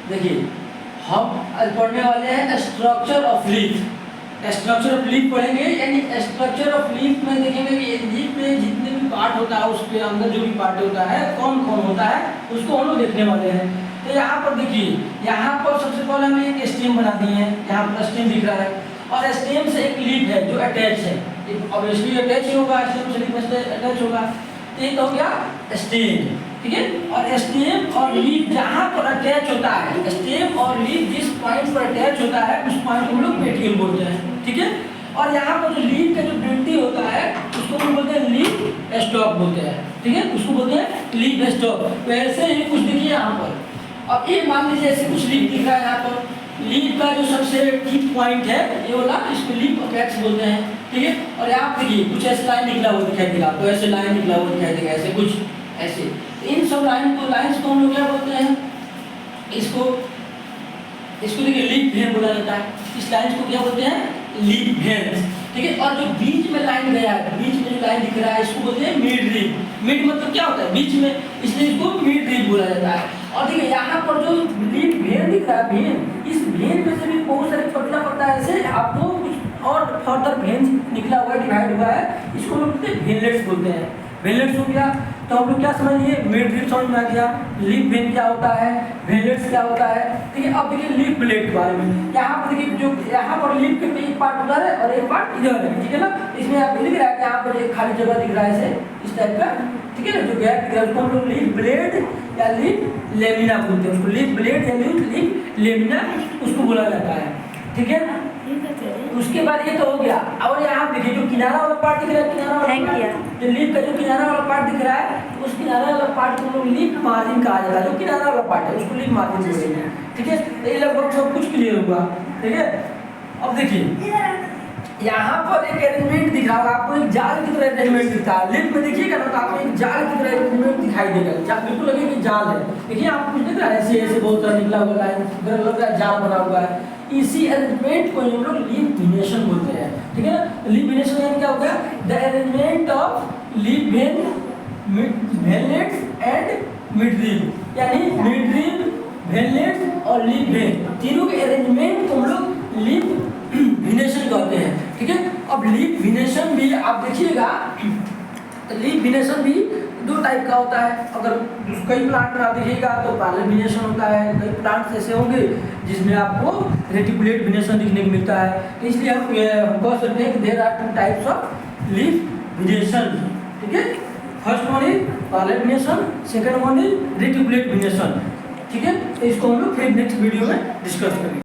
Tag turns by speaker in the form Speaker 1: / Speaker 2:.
Speaker 1: देखिए हम आज पढ़ने वाले हैं structure of leaf. Structure of leaf पढ़ेंगे, यानी स्ट्रक्चर ऑफ लीफ में देखेंगे कि लीफ में जितने भी पार्ट होता है उसके अंदर जो भी पार्ट होता है कौन कौन होता है उसको हम लोग देखने वाले हैं। तो यहाँ पर देखिए, यहाँ पर सबसे पहले हमने एक स्टेम बना दिए हैं, यहाँ पर स्टेम दिख रहा है और स्टेम से एक लीफ है जो अटैच है, ऑब्वियसली अटैच ही होगा, स्टेम से लीफ अटैच होगा। तो ये तो हो गया स्टेम, ठीक है। और स्टेम और लीफ जहाँ पर अटैच होता है, स्टेम और लीफ जिस पॉइंट पर अटैच होता है उस पॉइंट को हम लोग पेटिकल बोलते हैं, ठीक है। और यहाँ पर जो लीफ का जो डंडी होता है उसको हम बोलते हैं लीफ स्टॉक बोलते हैं, ठीक है, उसको बोलते हैं लीफ स्टॉक। तो ऐसे ही कुछ देखिए यहाँ पर, अब ये मान लीजिए ऐसे कुछ लीफ दिख रहा है यहाँ पर, लीफ का जो सबसे टीप पॉइंट है ये वाला, इसको लीफ अपेक्स बोलते हैं, ठीक है। और यहाँ देखिए कुछ ऐसे लाइन निकला हुआ दिखाई देगा, तो ऐसे लाइन निकला हुआ दिखाई देगा, ऐसे कुछ ऐसे। इन सब लाइंस को हम लोग क्या बोलते हैं, इसको देखिए लीफ वेन बोला जाता है। इस लाइन को क्या बोलते हैं, लीफ वेन, ठीक है। और जो बीच में लाइन गया है, बीच में जो लाइन दिख रहा है इसको बोलते हैं मिड रीफ। मिड मतलब क्या होता है, बीच में, इसलिए इसको मिड रीफ बोला जाता है। और देखिए यहाँ पर जो लीफ वेन दिख रहा है, वेन, इस वेन में से भी बहुत सारे पतला पतला ऐसे आपको कुछ और फर्दर वेन निकला हुआ है, डिवाइड हुआ है, इसको हम बोलते हैं वेनलेट्स बोलते हैं। वेनलेट्स हो गया, तो हम लोग क्या समझ लिए, मिड रीफ समझ में आ गया, लीफ वेन क्या होता है, वेनलेट्स क्या होता है, ठीक है। अब देखिए लीफ ब्लेड के बारे में, यहाँ पर देखिए जो यहाँ पर लीफ के एक पार्ट उधर है और एक पार्ट इधर है, ठीक है ना। इसमें आप दिख रहा है यहाँ पर एक खाली जगह दिख रहा है ऐसे, इस टाइप का, ठीक है ना, जो गैप दिख रहा है उसको हम लोग लीफ ब्लेड या लीफ लेमिना बोलते हैं, उसको लीफ ब्लेड या लीफ लेमिना उसको बोला जाता है, ठीक है। उसके बाद ये तो हो गया। और यहाँ देखिए जो किनारा वाला पार्ट दिख रहा है, किनारा वाला पार्ट, जो लीफ का जो किनारा वाला पार्ट दिख रहा है, उस किनारा वाला पार्ट को हम लोग लीफ मार्जिन कहा जाता है। जो किनारा वाला पार्ट है उसको लीफ मार्जिन बोलेंगे, ठीक है। तो ये लगभग सब कुछ क्लियर हुआ, ठीक है। अब देखिए यहाँ पर एक अरेंजमेंट दिख रहा होगा आपको, एक जाल की तरह अरेंजमेंट दिखता है। लीफ में देखिएगा ना तो आपको एक जाल की तरह अरेंजमेंट दिखाई देगा, बिल्कुल लगे कि जाल है। देखिए आप कुछ दिख रहा है ऐसे ऐसे बहुत सारा निकला हुआ है, लग रहा है जाल बना हुआ है। इसी अरेंजमेंट को हम लोग लीफ वेनेशन बोलते हैं, ठीक है ना। लीफ वेनेशन यानी क्या होगा, the arrangement of leaf when, veinlets and mid reef, यानी मिड रीफ, वेनलेट्स और लीफ वेन तीनों के अरेंजमेंट को हम लोग लीफ वेनेशन कहते हैं, ठीक है। अब लीफ वेनेशन भी आप देखिएगा, लीफ वेनेशन भी दो टाइप का होता है। अगर कई प्लांट में आप देखिएगा तो पैरेलल वेनेशन होता है, कई प्लांट्स ऐसे होंगे जिसमें आपको रेटिकुलेट वेनेशन दिखने को मिलता है। तो इसलिए हम कह सकते हैं कि there are two types of leaf venation, ठीक है। First one is parallel venation, second one is reticulate venation, ठीक है। तो इसको हम लोग फिर नेक्स्ट वीडियो में डिस्कस करेंगे।